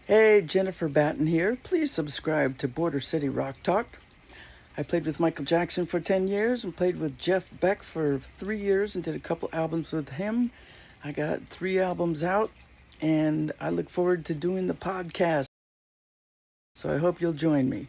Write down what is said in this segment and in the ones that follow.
Hey, Jennifer Batten here. Please subscribe to Border City Rock Talk. I played with Michael Jackson for 10 years and played with Jeff Beck for 3 years and did a couple albums with him. I got 3 albums out and I look forward to doing the podcast. So I hope you'll join me.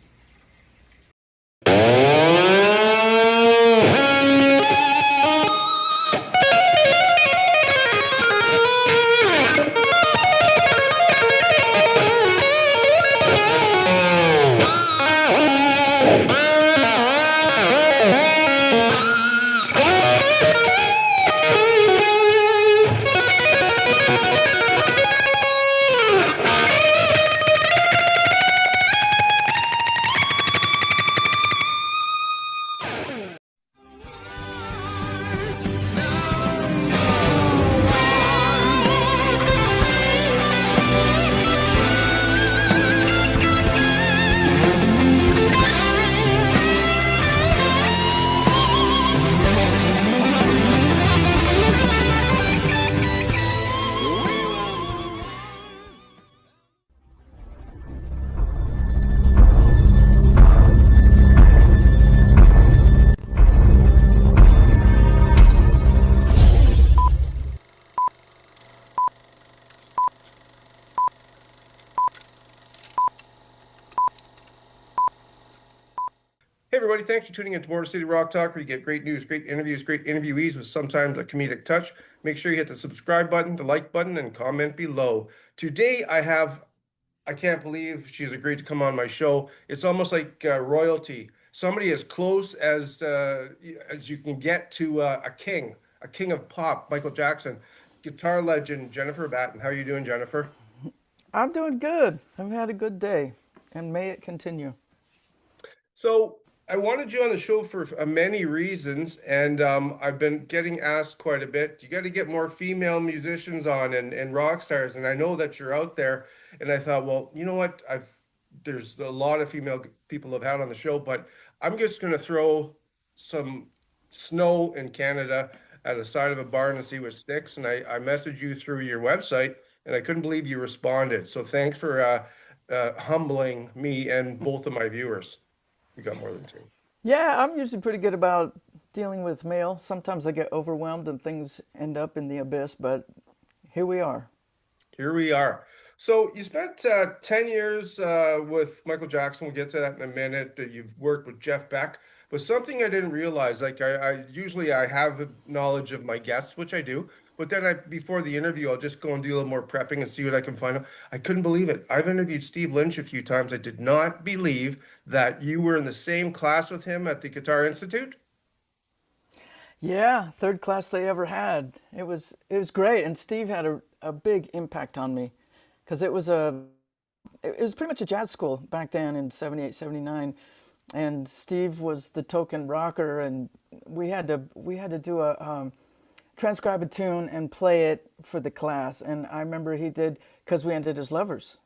Hey everybody, thanks for tuning in to Border City Rock Talk, where you get great news, great interviews, great interviewees with sometimes a comedic touch. Make sure you hit the subscribe button, the like button, and comment below. Today I can't believe she's agreed to come on my show. It's almost like royalty. Somebody as close as you can get to a king of pop, Michael Jackson. Guitar legend, Jennifer Batten. How are you doing, Jennifer? I'm doing good. I've had a good day and may it continue. So I wanted you on the show for many reasons, and I've been getting asked quite a bit. You got to get more female musicians on and rock stars, and I know that you're out there. And I thought, well, you know what? There's a lot of female people I've had on the show, but I'm just going to throw some snow in Canada at the side of a barn and see what sticks. And I messaged you through your website, and I couldn't believe you responded. So thanks for humbling me and both of my viewers. You got more than 2. Yeah, I'm usually pretty good about dealing with mail. Sometimes I get overwhelmed and things end up in the abyss, but here we are. Here we are. So you spent 10 years with Michael Jackson. We'll get to that in a minute. You've worked with Jeff Beck. But something I didn't realize, like I usually I have knowledge of my guests, which I do. But then before the interview, I'll just go and do a little more prepping and see what I can find out. I couldn't believe it. I've interviewed Steve Lynch a few times. I did not believe that you were in the same class with him at the Guitar Institute. Yeah, third class they ever had. It was great, and Steve had a big impact on me because it was pretty much a jazz school back then in 78, 79, and Steve was the token rocker, and we had to do a transcribe a tune and play it for the class. And I remember he did, because we ended as lovers,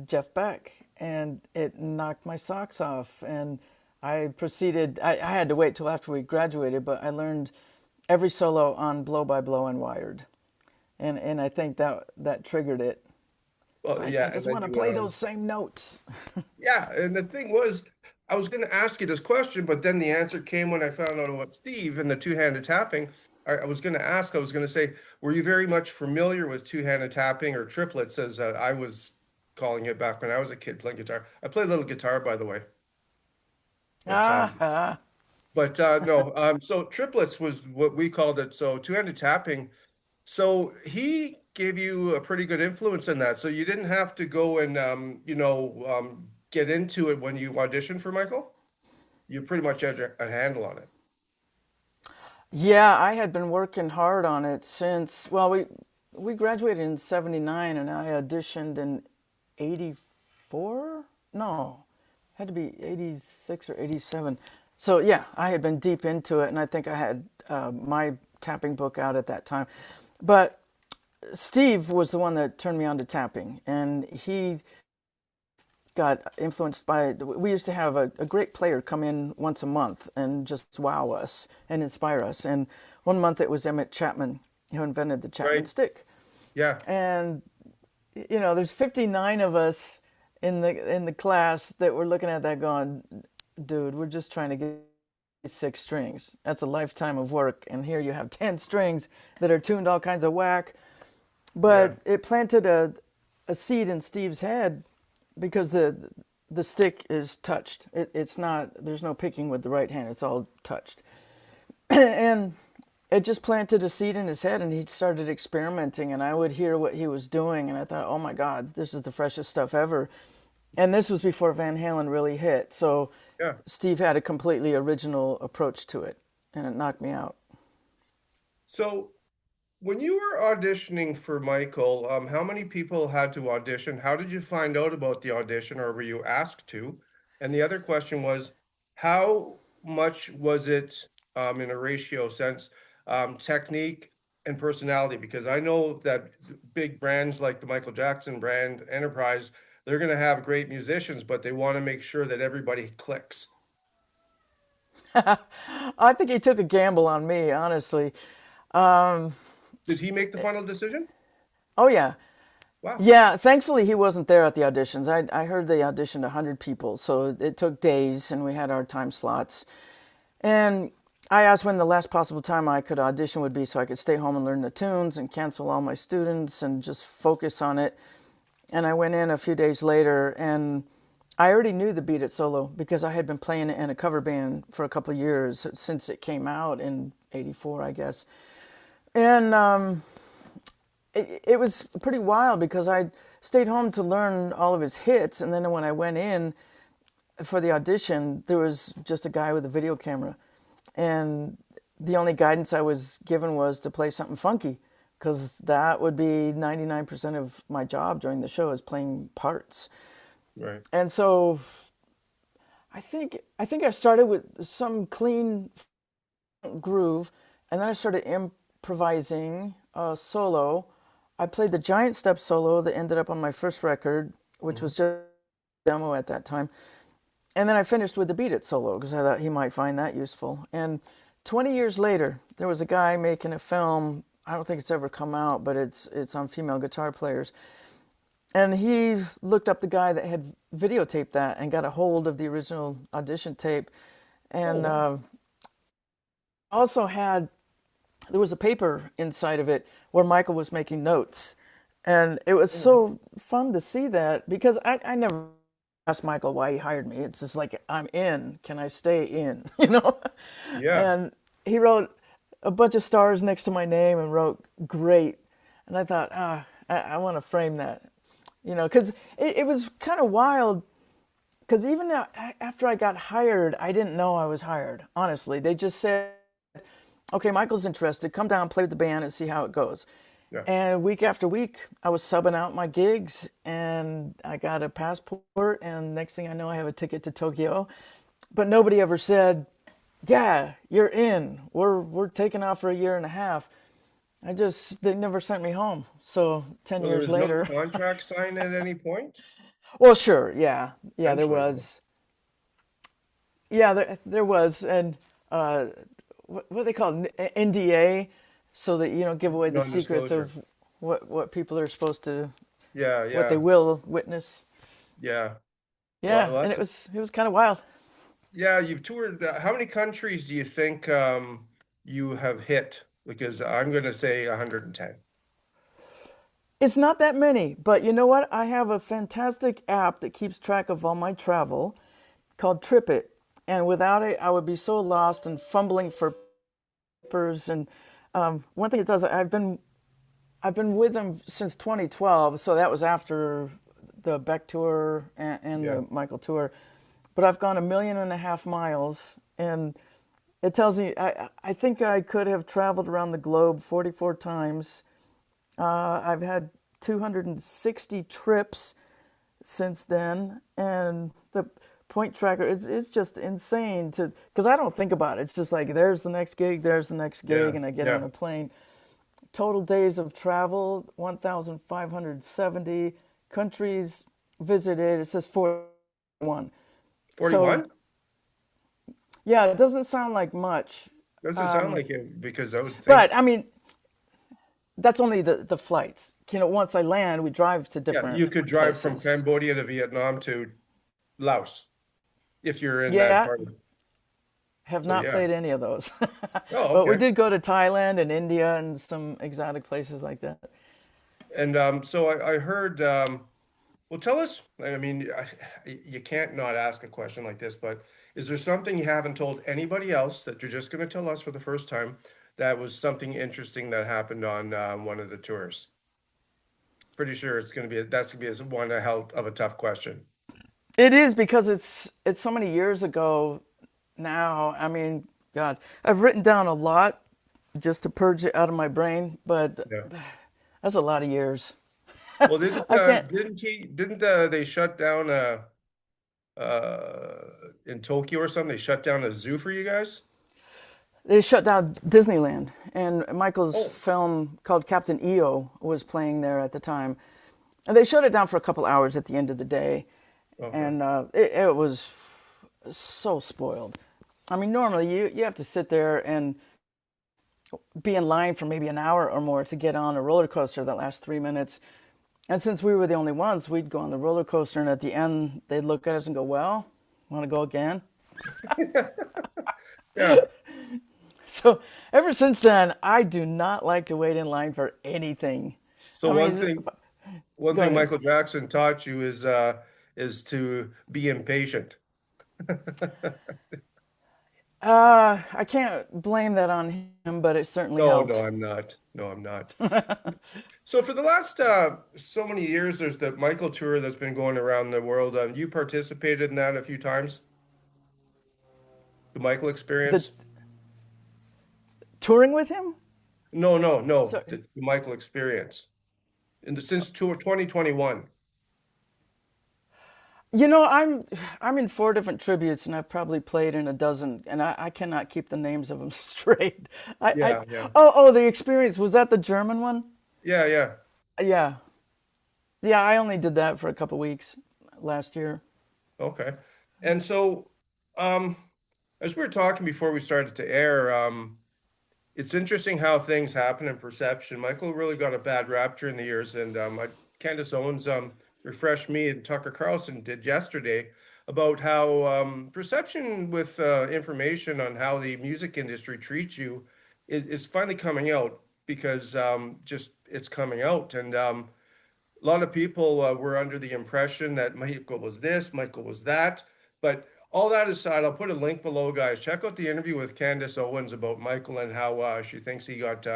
Jeff Beck, and it knocked my socks off. And I proceeded, I had to wait till after we graduated, but I learned every solo on Blow by Blow and Wired. And I think that triggered it. Well, I, yeah, I and just then want to you play went on. those same notes. Yeah, and the thing was, I was going to ask you this question, but then the answer came when I found out about Steve and the two-handed tapping. I was going to ask, I was going to say, were you very much familiar with two-handed tapping or triplets, as I was calling it back when I was a kid playing guitar? I play a little guitar, by the way, but Ah, ah. no. So triplets was what we called it. So two-handed tapping. So he gave you a pretty good influence in that. So you didn't have to go and get into it when you auditioned for Michael. You pretty much had a handle on it. Yeah, I had been working hard on it since, well, we graduated in 79 and I auditioned in 84? No, had to be 86 or 87. So yeah, I had been deep into it and I think I had my tapping book out at that time. But Steve was the one that turned me on to tapping, and he got influenced by, we used to have a great player come in once a month and just wow us and inspire us. And one month it was Emmett Chapman who invented the Chapman Right. stick. Yeah. And there's 59 of us in the class that were looking at that going, dude, we're just trying to get 6 strings. That's a lifetime of work, and here you have 10 strings that are tuned all kinds of whack. Yeah. But it planted a seed in Steve's head because the stick is touched. It's not, there's no picking with the right hand. It's all touched. And it just planted a seed in his head, and he started experimenting, and I would hear what he was doing, and I thought, oh my God, this is the freshest stuff ever. And this was before Van Halen really hit. So Yeah. Steve had a completely original approach to it, and it knocked me out. So when you were auditioning for Michael, how many people had to audition? How did you find out about the audition, or were you asked to? And the other question was, how much was it, in a ratio sense, technique and personality? Because I know that big brands like the Michael Jackson brand, Enterprise, they're going to have great musicians, but they want to make sure that everybody clicks. I think he took a gamble on me, honestly. Um, Did he make the final decision? oh, yeah. Wow. Yeah, thankfully he wasn't there at the auditions. I heard they auditioned 100 people, so it took days, and we had our time slots. And I asked when the last possible time I could audition would be so I could stay home and learn the tunes and cancel all my students and just focus on it. And I went in a few days later, and I already knew the Beat It solo because I had been playing it in a cover band for a couple of years since it came out in '84, I guess. And it was pretty wild because I stayed home to learn all of his hits, and then when I went in for the audition, there was just a guy with a video camera, and the only guidance I was given was to play something funky, because that would be 99% of my job during the show is playing parts. Right. And so I started with some clean groove, and then I started improvising a solo. I played the giant step solo that ended up on my first record, which Mhm. was just a demo at that time. And then I finished with the Beat It solo because I thought he might find that useful. And 20 years later, there was a guy making a film. I don't think it's ever come out, but it's on female guitar players. And he looked up the guy that had videotaped that and got a hold of the original audition tape. Oh, And wow. also had, there was a paper inside of it where Michael was making notes. And it was Oh, so fun to see that because I never asked Michael why he hired me. It's just like, I'm in. Can I stay in? You know? yeah. And he wrote a bunch of stars next to my name and wrote great. And I thought, I want to frame that, because it was kind of wild. Because even after I got hired, I didn't know I was hired. Honestly, they just said, okay, Michael's interested. Come down, play with the band, and see how it goes. Yeah. And week after week, I was subbing out my gigs, and I got a passport. And next thing I know, I have a ticket to Tokyo. But nobody ever said, "Yeah, you're in. We're taking off for a year and a half." They never sent me home. So 10 So there years was no later, contract signed at any point? well, sure, yeah, there Eventually. was, yeah, there was, and what they call NDA, so that you don't give away the secrets Non-disclosure. of what people are supposed to, Yeah, what they yeah, will witness. yeah. Yeah, Well, and that's it was kind of wild. yeah, you've toured. How many countries do you think you have hit? Because I'm going to say 110. It's not that many, but you know what? I have a fantastic app that keeps track of all my travel called Trip It. And without it, I would be so lost and fumbling for papers. And one thing it does, I've been with them since 2012, so that was after the Beck tour and Yeah. the Michael tour. But I've gone 1.5 million miles, and it tells me I think I could have traveled around the globe 44 times. I've had 260 trips since then, and the point tracker is just insane to because I don't think about it. It's just like there's the next Yeah. gig, and I get on Yeah. a plane. Total days of travel 1,570 countries visited. It says 41. So 41? yeah, it doesn't sound like much, Doesn't sound like it because I would think, but I mean, That's only the flights. Once I land, we drive to Yeah, different you could drive from places. Cambodia to Vietnam to Laos if you're in that Yeah, part of. have So not yeah. played any of those. Oh, But we okay. did go to Thailand and India and some exotic places like that. And so I heard. Well, tell us. I mean, you can't not ask a question like this, but is there something you haven't told anybody else that you're just going to tell us for the first time that was something interesting that happened on one of the tours? Pretty sure it's going to be that's going to be one a hell of a tough question. It is because it's so many years ago now. I mean, God, I've written down a lot just to purge it out of my brain, but Yeah. that's a lot of years. Well, didn't I can't. they shut down in Tokyo or something? They shut down a zoo for you guys? They shut down Disneyland, and Michael's Oh, film called Captain EO was playing there at the time. And they shut it down for a couple hours at the end of the day, okay. and it was so spoiled. I mean, normally you have to sit there and be in line for maybe an hour or more to get on a roller coaster that lasts 3 minutes. And since we were the only ones, we'd go on the roller coaster, and at the end, they'd look at us and go, "Well, want to go again?" Yeah. So ever since then, I do not like to wait in line for anything. So I one mean, thing one go thing ahead. Michael Jackson taught you is to be impatient. I can't blame that on him, but it certainly No, no, helped. I'm not. No, I'm not. So for the last so many years, there's the Michael tour that's been going around the world. You participated in that a few times, the Michael The experience? touring with him? No, no, no, So, the Michael experience. Since tour 2021. I'm in four different tributes, and I've probably played in a dozen, and I cannot keep the names of them straight. I Yeah, yeah. oh, the experience, was that the German one? Yeah, yeah. Yeah, yeah. I only did that for a couple weeks last year. Okay. And so um as we were talking before we started to air, it's interesting how things happen in perception. Michael really got a bad rap during the years, and Candace Owens refreshed me and Tucker Carlson did yesterday about how perception with information on how the music industry treats you is finally coming out because just it's coming out. And a lot of people were under the impression that Michael was this, Michael was that. But all that aside, I'll put a link below, guys. Check out the interview with Candace Owens about Michael and how she thinks he got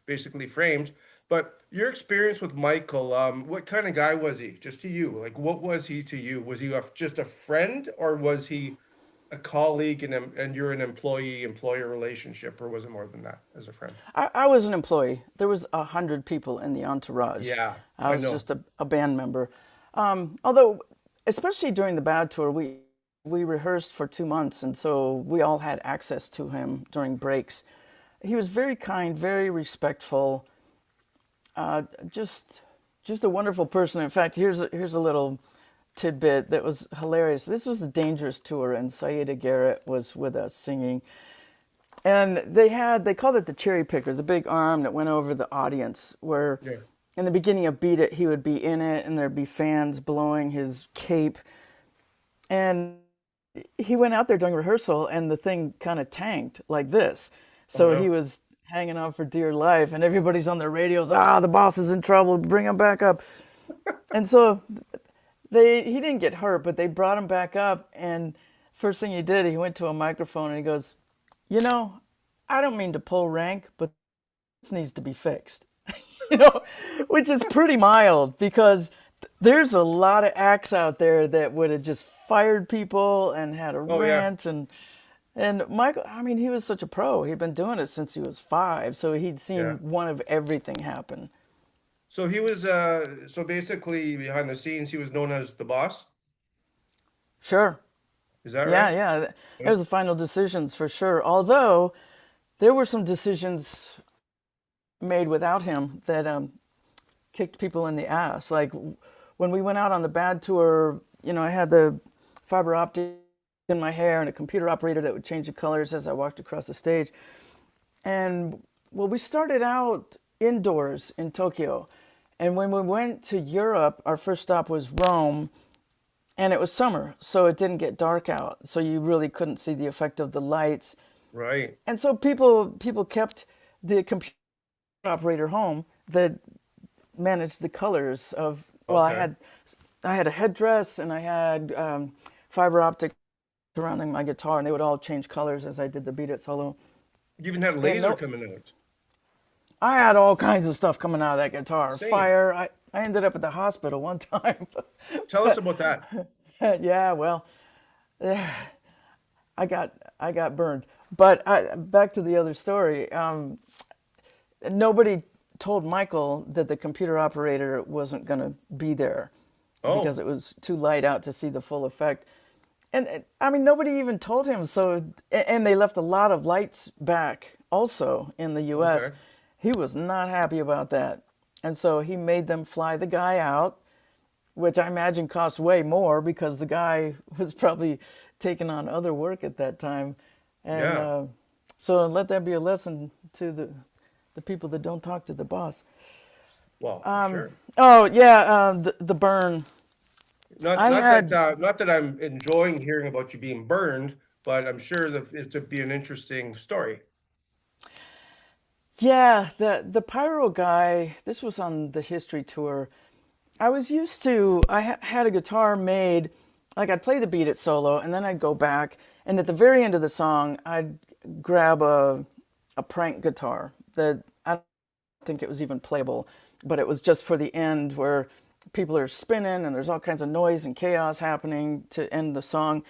basically framed. But your experience with Michael, what kind of guy was he? Just to you, like what was he to you? Was he just a friend, or was he a colleague and you're an employee-employer relationship, or was it more than that as a friend? I was an employee. There was 100 people in the entourage. Yeah, I I was know. just a band member. Although, especially during the Bad Tour, we rehearsed for 2 months, and so we all had access to him during breaks. He was very kind, very respectful, just a wonderful person. In fact, here's a little tidbit that was hilarious. This was the Dangerous tour, and Saida Garrett was with us singing. And they called it the cherry picker, the big arm that went over the audience, where Yeah. in the beginning of Beat It, he would be in it, and there'd be fans blowing his cape. And he went out there during rehearsal, and the thing kind of tanked like this. Oh So he no. was hanging on for dear life, and everybody's on their radios. The boss is in trouble. Bring him back up. And so he didn't get hurt, but they brought him back up. And first thing he did, he went to a microphone and he goes, "You know, I don't mean to pull rank, but this needs to be fixed." you know, which is pretty mild because there's a lot of acts out there that would have just fired people and had a Oh yeah. rant and Michael, I mean, he was such a pro. He'd been doing it since he was 5, so he'd seen Yeah. one of everything happen. So he was so basically behind the scenes he was known as the boss. Sure. Is that Yeah, right? yeah. Yeah. There's the final decisions for sure. Although there were some decisions made without him that kicked people in the ass. Like when we went out on the Bad Tour, I had the fiber optic in my hair and a computer operator that would change the colors as I walked across the stage. And well, we started out indoors in Tokyo. And when we went to Europe, our first stop was Rome, and it was summer, so it didn't get dark out. So you really couldn't see the effect of the lights. Right. And so people kept the computer operator home that managed the colors of, well, Okay. I had a headdress and I had fiber optic surrounding my guitar, and they would all change colors as I did the beat it solo. You even had And laser no, coming out. I had all kinds of stuff coming out of that guitar. Same. Fire. I ended up at the hospital one time. Tell us about that. Yeah, well, I got burned. But back to the other story. Nobody told Michael that the computer operator wasn't going to be there because Oh, it was too light out to see the full effect. And I mean, nobody even told him. So, and they left a lot of lights back also in the U.S. okay. He was not happy about that. And so he made them fly the guy out, which I imagine cost way more because the guy was probably taking on other work at that time. And Yeah. so let that be a lesson to the people that don't talk to the boss. Well, for sure. Oh, yeah, the burn. Not I not that had, not that I'm enjoying hearing about you being burned, but I'm sure that it would be an interesting story. yeah, the pyro guy, this was on the history tour. I was used to, had a guitar made, like I'd play the beat it solo, and then I'd go back, and at the very end of the song, I'd grab a prank guitar that I don't think it was even playable, but it was just for the end where people are spinning and there's all kinds of noise and chaos happening to end the song.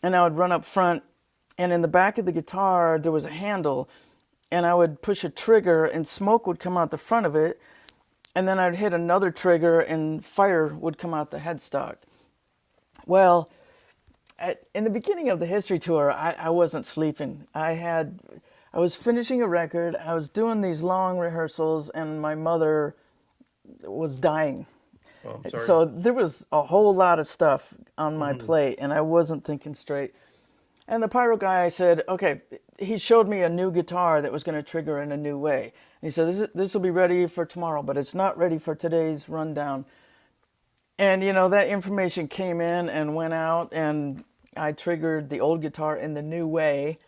And I would run up front, and in the back of the guitar, there was a handle, and I would push a trigger, and smoke would come out the front of it, and then I'd hit another trigger and fire would come out the headstock. Well, in the beginning of the history tour, I wasn't sleeping. I was finishing a record, I was doing these long rehearsals, and my mother was dying. Oh, I'm sorry. So there was a whole lot of stuff on my Hmm. plate, and I wasn't thinking straight. And the pyro guy said, okay, he showed me a new guitar that was going to trigger in a new way. And he said, this will be ready for tomorrow, but it's not ready for today's rundown. And, that information came in and went out, and I triggered the old guitar in the new way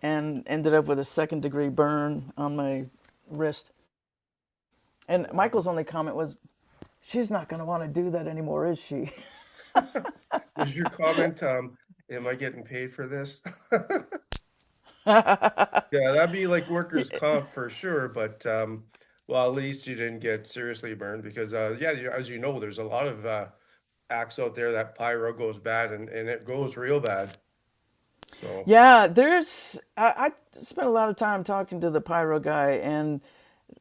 and ended up with a second degree burn on my wrist. And Wow. Michael's only comment was, she's not going to want to do that anymore, is she? Was your comment, am I getting paid for this? Yeah, that'd be like workers' comp for sure, but well, at least you didn't get seriously burned because yeah, as you know, there's a lot of acts out there that pyro goes bad and it goes real bad. So Yeah, I spent a lot of time talking to the pyro guy, and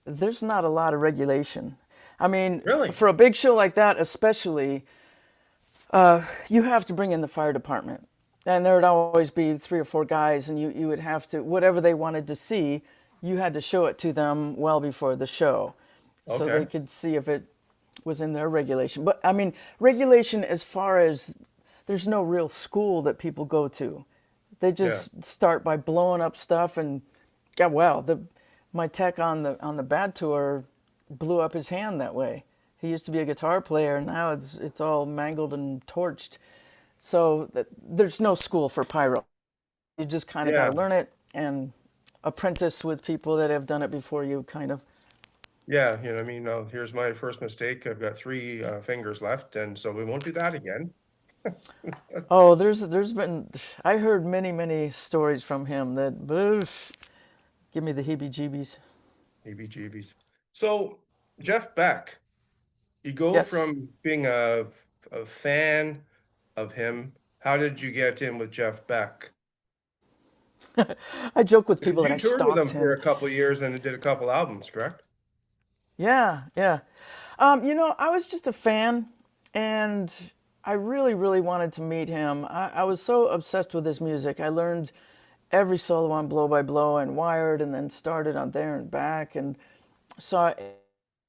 there's not a lot of regulation. I mean, really? for a big show like that, especially, you have to bring in the fire department. And there would always be three or four guys, and you would have to, whatever they wanted to see, you had to show it to them well before the show so they Okay. could see if it was in their regulation. But I mean, regulation as far as there's no real school that people go to. They Yeah. just start by blowing up stuff, and yeah, well, my tech on the bad tour blew up his hand that way. He used to be a guitar player, and now it's all mangled and torched. So there's no school for pyro. You just kind of got Yeah. to learn it and apprentice with people that have done it before you, kind of. Yeah. I mean, here's my first mistake. I've got three fingers left, and so we won't do that again. Oh, there's been, I heard many stories from him that oof, give me the heebie-jeebies. EBGBs. So Jeff Beck, you go Yes. from being a fan of him. How did you get in with Jeff Beck? I joke with people that You I toured with stalked him for him. a couple of years and did a couple albums, correct? Yeah, yeah. I was just a fan, and I really wanted to meet him. I was so obsessed with his music. I learned every solo on Blow by Blow and Wired, and then started on There and Back, and saw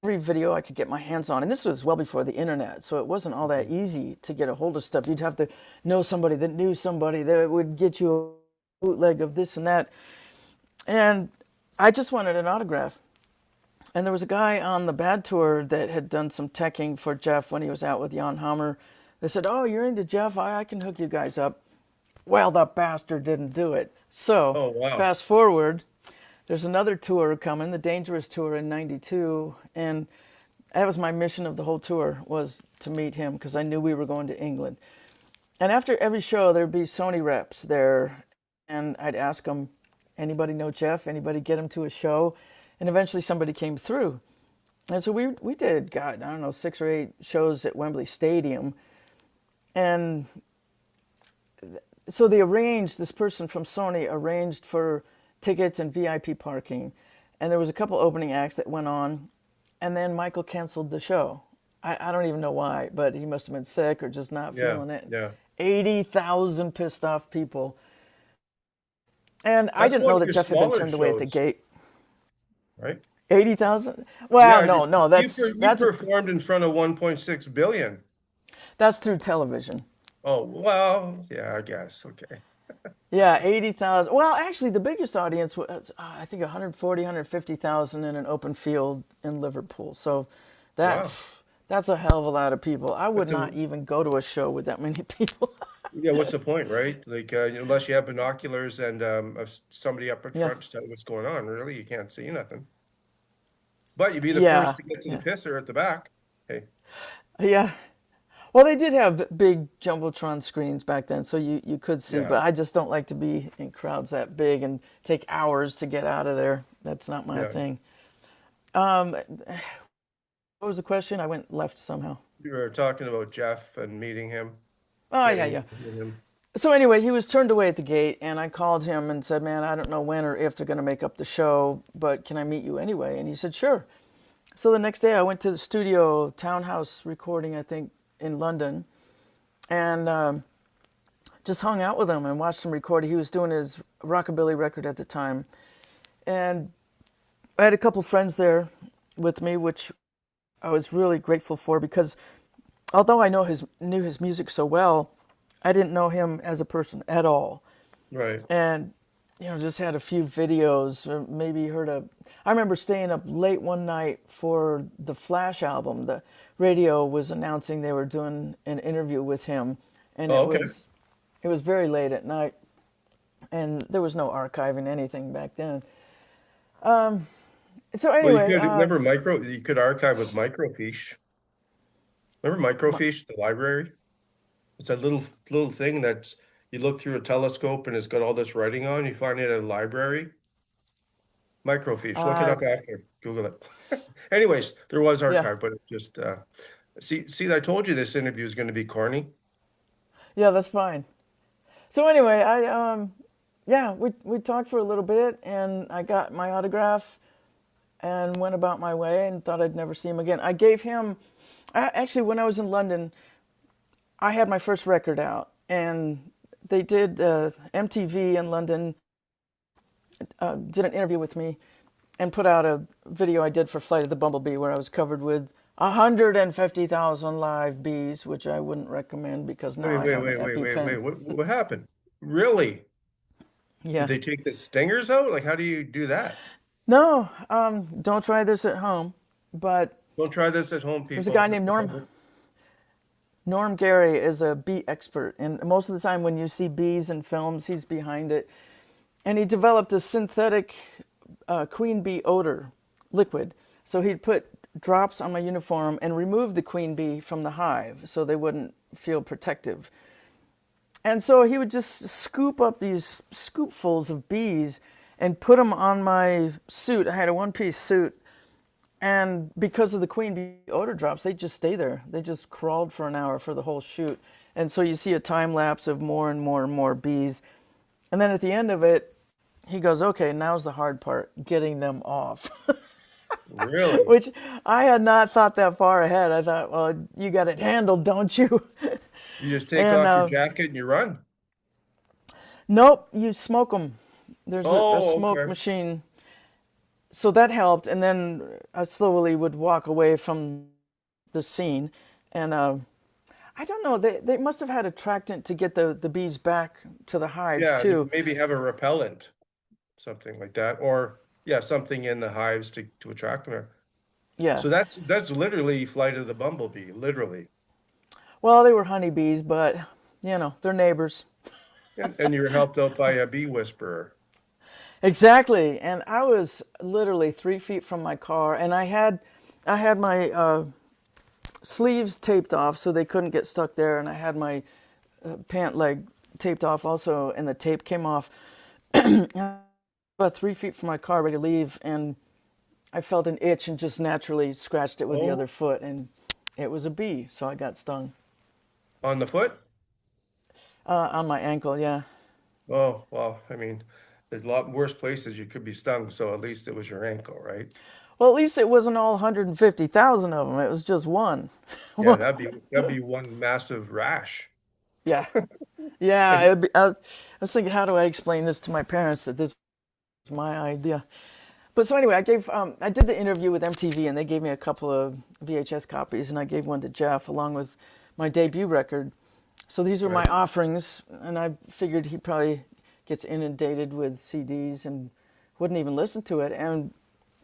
every video I could get my hands on. And this was well before the internet, so it wasn't all that Mhm. easy to get a hold of stuff. You'd have to know somebody that knew somebody that would get you a bootleg of this and that. And I just wanted an autograph. And there was a guy on the Bad Tour that had done some teching for Jeff when he was out with Jan Hammer. They said, "Oh, you're into Jeff? I can hook you guys up." Well, the bastard didn't do it. So, Oh, wow. fast forward, there's another tour coming, the Dangerous Tour in '92, and that was my mission of the whole tour, was to meet him because I knew we were going to England. And after every show, there'd be Sony reps there, and I'd ask them, "Anybody know Jeff? Anybody get him to a show?" And eventually somebody came through. And so we did, God, I don't know, 6 or 8 shows at Wembley Stadium. And so this person from Sony arranged for tickets and VIP parking. And there was a couple opening acts that went on. And then Michael canceled the show. I don't even know why, but he must have been sick or just not Yeah, feeling it. yeah. 80,000 pissed off people. And I That's didn't one know of that your Jeff had been smaller turned away at the shows, gate. right? 80,000? Well, Yeah, no, you performed in front of 1.6 billion. that's through television. Oh, well, yeah, I guess. Okay. Yeah, 80,000. Well, actually, the biggest audience was, I think, 140, 150,000 in an open field in Liverpool. So that Wow. that's a hell of a lot of people. I would That's a not even go to a show with that many people. Yeah, what's the point, right? Like, unless you have binoculars and somebody up in Yeah, front to tell you what's going on, really, you can't see nothing. But you'd be the first yeah, to get to the yeah, pisser at the back. Hey, yeah. Well, they did have big jumbotron screens back then, so you could see. yeah, But I just don't like to be in crowds that big and take hours to get out of there. That's not my yeah. thing. What was the question? I went left somehow. You were talking about Jeff and meeting him, Oh, yeah, getting yeah. to meet him. So anyway, he was turned away at the gate, and I called him and said, "Man, I don't know when or if they're going to make up the show, but can I meet you anyway?" And he said, "Sure." So the next day, I went to the studio Townhouse recording, I think, in London, and just hung out with him and watched him record. He was doing his rockabilly record at the time, and I had a couple friends there with me, which I was really grateful for because although I knew his music so well, I didn't know him as a person at all. Right. And just had a few videos, or maybe heard I remember staying up late one night for the Flash album. The radio was announcing they were doing an interview with him, and Oh, okay. it was very late at night, and there was no archiving anything back then. So Well, you anyway, could remember you could archive with microfiche. Remember microfiche, the library? It's a little thing that's you look through a telescope and it's got all this writing on. You find it at a library. Microfiche. Look it uh, up after. Google it. Anyways, there was yeah, archive, but it just see, I told you this interview is going to be corny. yeah, that's fine. So anyway, yeah, we talked for a little bit, and I got my autograph and went about my way and thought I'd never see him again. I gave him, actually, when I was in London, I had my first record out, and they did MTV in London did an interview with me and put out a video I did for Flight of the Bumblebee where I was covered with 150,000 live bees, which I wouldn't recommend because now Wait, I wait, have an wait, wait, wait, wait. EpiPen. What happened? Really? Did Yeah. they take the stingers out? Like, how do you do that? No, don't try this at home. But Don't try this at home, there's a people. guy named Norm Gary is a bee expert, and most of the time when you see bees in films, he's behind it. And he developed a synthetic queen bee odor liquid. So he'd put drops on my uniform and remove the queen bee from the hive so they wouldn't feel protective. And so he would just scoop up these scoopfuls of bees and put them on my suit. I had a one-piece suit, and because of the queen bee odor drops, they just stay there. They just crawled for an hour for the whole shoot. And so you see a time lapse of more and more and more bees. And then at the end of it, he goes, "Okay, now's the hard part, getting them off." Really? Which I had not thought that far ahead. I thought, well, you got it handled, don't you? You just take And off your jacket and you run. nope, you smoke them. There's a Oh, smoke okay. machine. So that helped. And then I slowly would walk away from the scene. And I don't know, they must have had attractant to get the bees back to the hives Yeah, too. maybe have a repellent, something like that, or yeah, something in the hives to attract them. Yeah. So that's literally Flight of the Bumblebee, literally. Well, they were honeybees, but they're neighbors. And you're helped out by a bee whisperer. Exactly. And I was literally 3 feet from my car, and I had my sleeves taped off so they couldn't get stuck there, and I had my pant leg taped off also, and the tape came off. About 3 feet from my car, ready to leave, and I felt an itch and just naturally scratched it with the other Oh, foot, and it was a bee, so I got stung on the foot? on my ankle. Yeah. Oh, well, I mean, there's a lot worse places you could be stung, so at least it was your ankle, right? Well, at least it wasn't all 150,000 of them. It was just one. Yeah, that'd be one massive rash. Yeah. Yeah. And I was thinking, how do I explain this to my parents that this was my idea? But so anyway, I did the interview with MTV, and they gave me a couple of VHS copies, and I gave one to Jeff along with my debut record. So these were my right. offerings, and I figured he probably gets inundated with CDs and wouldn't even listen to it. And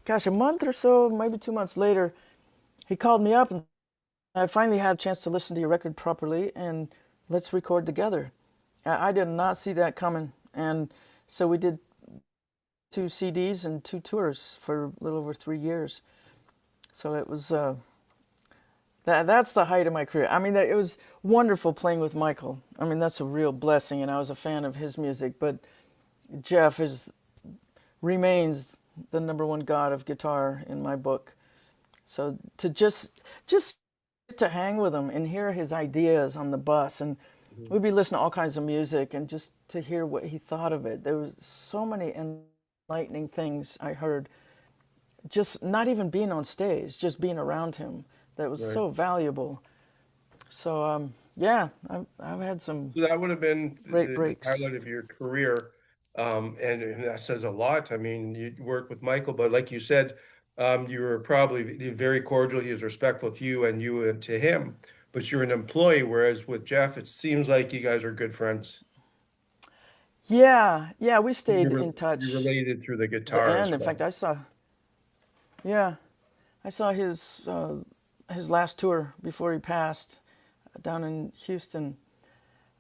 gosh, a month or so, maybe 2 months later, he called me up, and I finally had a chance to listen to your record properly, and let's record together. I did not see that coming, and so we did 2 CDs and 2 tours for a little over 3 years. So it was that's the height of my career. I mean, it was wonderful playing with Michael. I mean, that's a real blessing, and I was a fan of his music. But Jeff remains the number one god of guitar in my book. So to just to hang with him and hear his ideas on the bus, and Mhm. we'd be listening to all kinds of music, and just to hear what he thought of it. There was so many enlightening things I heard, just not even being on stage, just being around him, that was Right. so valuable. So yeah, I've had some So that would have been great the breaks. highlight of your career. And that says a lot. I mean, you worked with Michael, but like you said, you were probably very cordial. He was respectful to you and you to him, but you're an employee. Whereas with Jeff, it seems like you guys are good friends. Yeah, yeah, we stayed You in you touch related through the to the guitar end. as In well. fact, yeah, I saw his last tour before he passed down in Houston.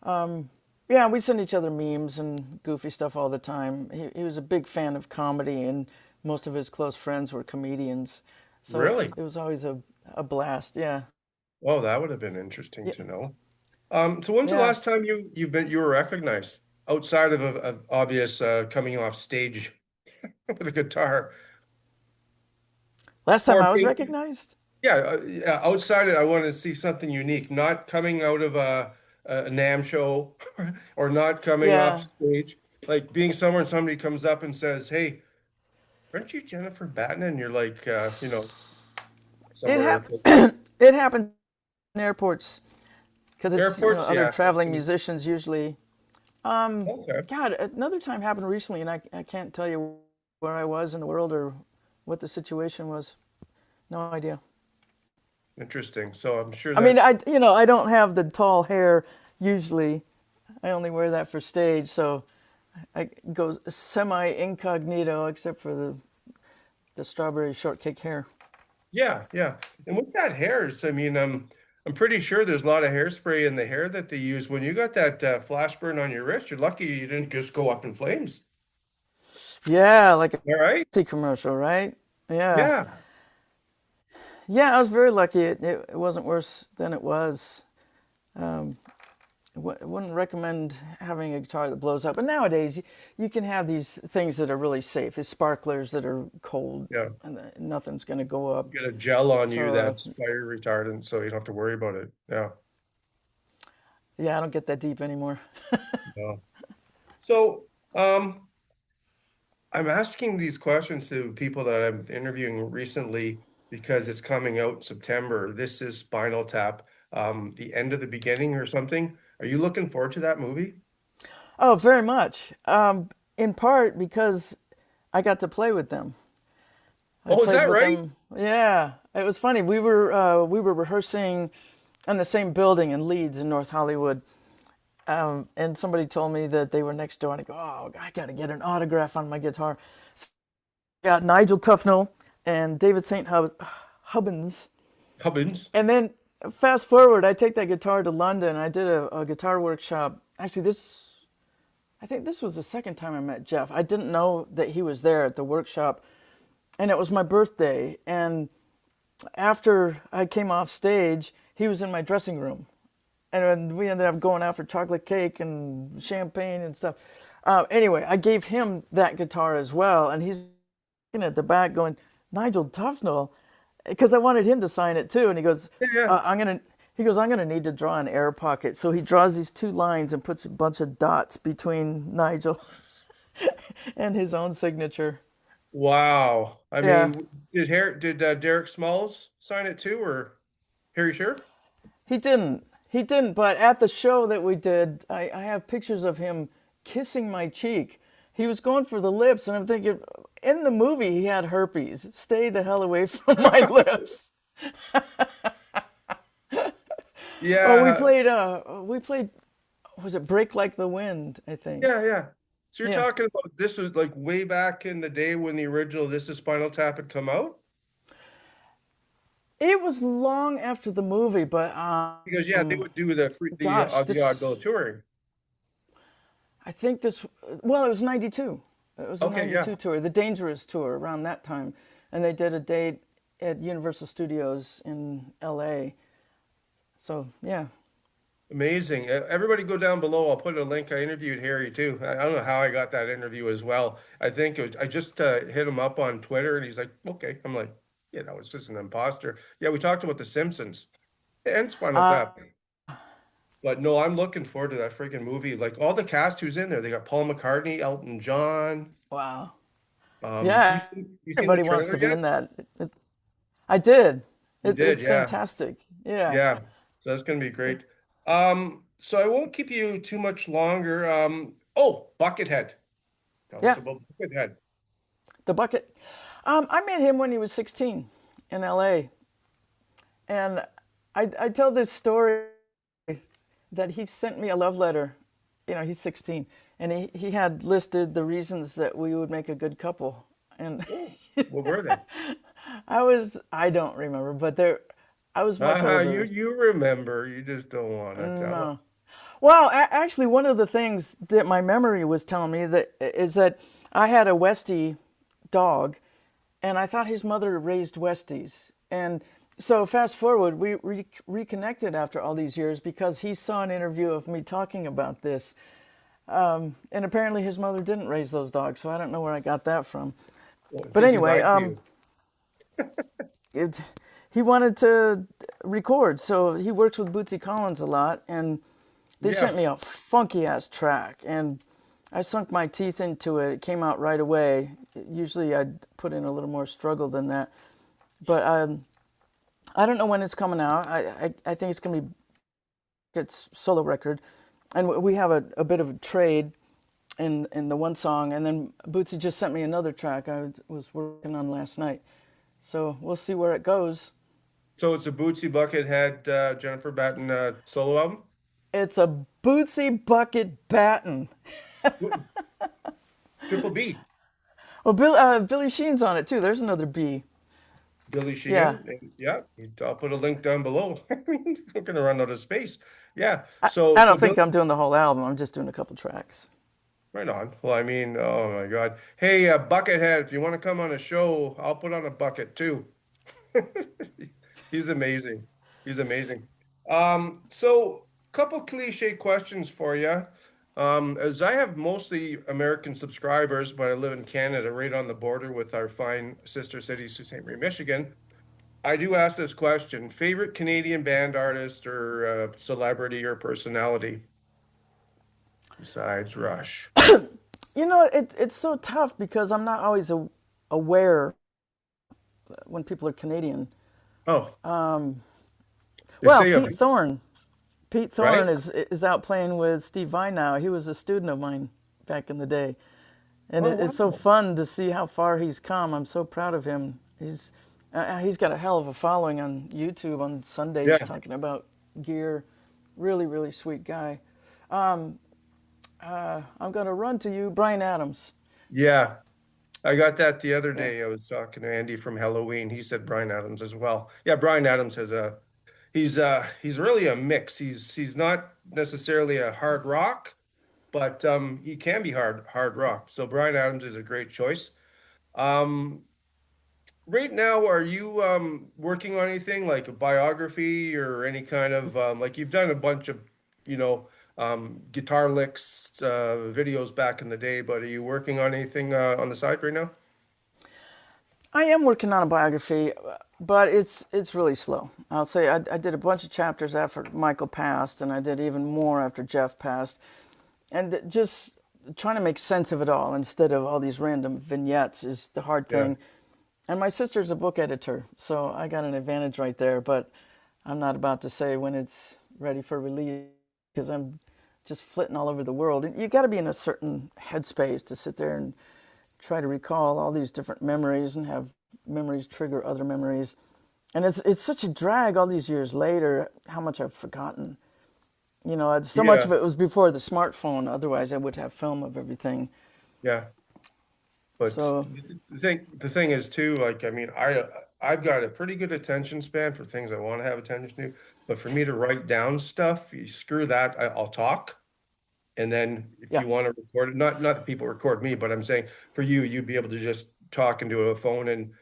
Yeah, we send each other memes and goofy stuff all the time. He was a big fan of comedy, and most of his close friends were comedians. So Really? it was always a blast. Yeah. Well, that would have been interesting Yeah. to know. So when's the Yeah. last time you were recognized outside of obvious coming off stage with a guitar? Last time Or I was being, recognized? yeah, yeah, outside it, I want to see something unique, not coming out of a NAM show or not coming off Yeah. stage, like being somewhere and somebody comes up and says, "Hey, aren't you Jennifer Batten?" And you're like, It somewhere it happened in airports because it's airports. other Yeah. traveling musicians usually. Okay. God, another time happened recently, and I can't tell you where I was in the world or what the situation was. No idea. Interesting. So I'm sure I mean, that, I don't have the tall hair usually. I only wear that for stage, so I go semi incognito except for the strawberry shortcake hair. yeah, yeah. And with that hairs, I mean, I'm pretty sure there's a lot of hairspray in the hair that they use. When you got that flash burn on your wrist, you're lucky you didn't just go up in flames. Yeah, like a All right. tea commercial, right? Yeah. Yeah. Yeah, I was very lucky. It wasn't worse than it was. Wouldn't recommend having a guitar that blows up. But nowadays, you can have these things that are really safe. These sparklers that are cold, Yeah. and nothing's going to go up. Get a gel on you So, that's fire retardant, so you don't have to worry about it. Yeah. yeah, I don't get that deep anymore. No. So, I'm asking these questions to people that I'm interviewing recently because it's coming out September. This is Spinal Tap, the end of the beginning or something. Are you looking forward to that movie? Oh, very much. In part because I got to play with them. I Oh, is played that with right? them. Yeah, it was funny. We were rehearsing in the same building in Leeds in North Hollywood. And somebody told me that they were next door, and I go, "Oh, I got to get an autograph on my guitar." So I got Nigel Tufnell and David St. Hubbins. Hubbins. And then fast forward, I take that guitar to London. I did a guitar workshop. Actually, I think this was the second time I met Jeff. I didn't know that he was there at the workshop, and it was my birthday. And after I came off stage, he was in my dressing room, and we ended up going out for chocolate cake and champagne and stuff. Anyway, I gave him that guitar as well, and he's looking at the back going, Nigel Tufnell, because I wanted him to sign it too. And he goes, Yeah. I'm gonna need to draw an air pocket. So he draws these two lines and puts a bunch of dots between Nigel and his own signature. Wow. I Yeah, mean, did Derek Smalls sign it too, or Harry Sure? he didn't. He didn't. But at the show that we did, I have pictures of him kissing my cheek. He was going for the lips, and I'm thinking, in the movie, he had herpes. Stay the hell away from my lips. Oh, Yeah. we played, was it Break Like the Wind, I think. Yeah, yeah. So you're Yeah. talking about this was like way back in the day when the original This Is Spinal Tap had come out? It was long after the movie, but Because yeah, they would do the free gosh, the oddball touring. I think this, well, it was 92. It was the Okay, yeah. 92 tour, the Dangerous tour around that time. And they did a date at Universal Studios in LA. So, yeah. Amazing. Everybody go down below. I'll put a link. I interviewed Harry too. I don't know how I got that interview as well. I think I just hit him up on Twitter and he's like, okay. I'm like, it's just an imposter. Yeah, we talked about The Simpsons and Spinal Uh, Tap. But no, I'm looking forward to that freaking movie. Like all the cast who's in there. They got Paul McCartney, Elton John. wow. You Yeah, seen the everybody wants trailer to be yet? in that. I did. You did, It's yeah. fantastic. Yeah. Yeah. So that's gonna be great. So I won't keep you too much longer. Buckethead. Tell us Yeah. about Buckethead. The Bucket. I met him when he was 16 in LA. And I tell this story that he sent me a love letter. He's 16. And he had listed the reasons that we would make a good couple. And What were they? I don't remember, but I was much older. You remember. You just don't want to tell No. us. Well, actually, one of the things that my memory was telling me is that I had a Westie dog, and I thought his mother raised Westies. And so fast forward, we reconnected after all these years because he saw an interview of me talking about this. And apparently his mother didn't raise those dogs, so I don't know where I got that from. Well, But does he anyway, lie to you? it, he wanted to record, so he works with Bootsy Collins a lot, and they sent me Yes. a funky ass track, and I sunk my teeth into it. It came out right away. Usually I'd put in a little more struggle than that, but I don't know when it's coming out. I think it's gonna be its solo record, and we have a bit of a trade in the one song, and then Bootsy just sent me another track I was working on last night. So we'll see where it goes. So it's a Bootsy Buckethead, Jennifer Batten solo album? It's a Bootsy Bucket Batten. Bo- Triple B. Well, Billy Sheen's on it too. There's another B. Billy Yeah. Sheehan. Yeah, I'll put a link down below. I mean, we're gonna run out of space. Yeah. So I so don't Billy, think I'm doing the whole album. I'm just doing a couple tracks. right on. Well, I mean, oh my God. Hey, Buckethead, if you want to come on a show, I'll put on a bucket too. He's amazing. He's amazing. So couple cliche questions for you. As I have mostly American subscribers, but I live in Canada, right on the border with our fine sister city, Sault Ste. Marie, Michigan. I do ask this question: favorite Canadian band artist or celebrity or personality besides Rush? It's so tough because I'm not always aware when people are Canadian. Oh, they Well, say Pete Thorne. Pete right? Thorne is out playing with Steve Vai now. He was a student of mine back in the day, and Oh, it's so wow. fun to see how far he's come. I'm so proud of him. He's got a hell of a following on YouTube on Sundays Yeah, talking about gear. Really, really sweet guy. I'm gonna run to you, Brian Adams. yeah. I got that the other Yeah. day. I was talking to Andy from Halloween. He said Brian Adams as well. Yeah, Brian Adams has a he's really a mix. He's not necessarily a hard rock, but he can be hard rock. So Brian Adams is a great choice. Um, right now, are you working on anything like a biography or any kind of like you've done a bunch of, you know, guitar licks videos back in the day, but are you working on anything on the side right now? I am working on a biography, but it's really slow. I'll say I did a bunch of chapters after Michael passed, and I did even more after Jeff passed, and just trying to make sense of it all instead of all these random vignettes is the hard Yeah. thing. And my sister's a book editor, so I got an advantage right there. But I'm not about to say when it's ready for release because I'm just flitting all over the world. And you got to be in a certain headspace to sit there and try to recall all these different memories and have memories trigger other memories. And it's such a drag all these years later how much I've forgotten. So much Yeah. of it was before the smartphone. Otherwise, I would have film of everything. Yeah. But So, the thing is too, like I mean, I've got a pretty good attention span for things I want to have attention to, but for me to write down stuff, you screw that. I'll talk, and then if yeah. you want to record it, not that people record me, but I'm saying for you, you'd be able to just talk into a phone and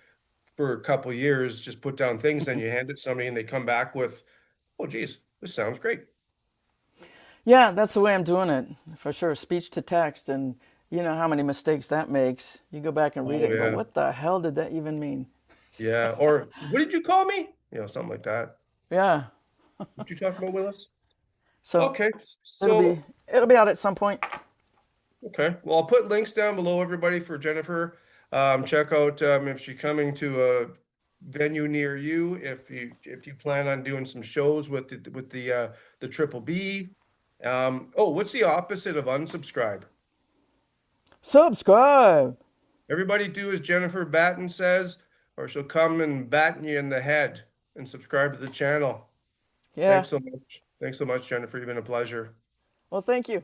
for a couple of years, just put down things, then you hand it to somebody and they come back with, oh geez, this sounds great. Yeah, that's the way I'm doing it for sure. Speech to text, and you know how many mistakes that makes. You go back and read it Oh and go, yeah, what the hell did that even mean? yeah. Or what did you call me? Something like that. Yeah. What you talking about, Willis? So Okay, it'll be so it'll be out at some point. okay. Well, I'll put links down below, everybody, for Jennifer. Check out if she's coming to a venue near you. If you plan on doing some shows with the Triple B. Oh, what's the opposite of unsubscribe? Subscribe. Everybody do as Jennifer Batten says, or she'll come and batten you in the head and subscribe to the channel. Yeah. Thanks so much. Thanks so much, Jennifer. You've been a pleasure. Well, thank you.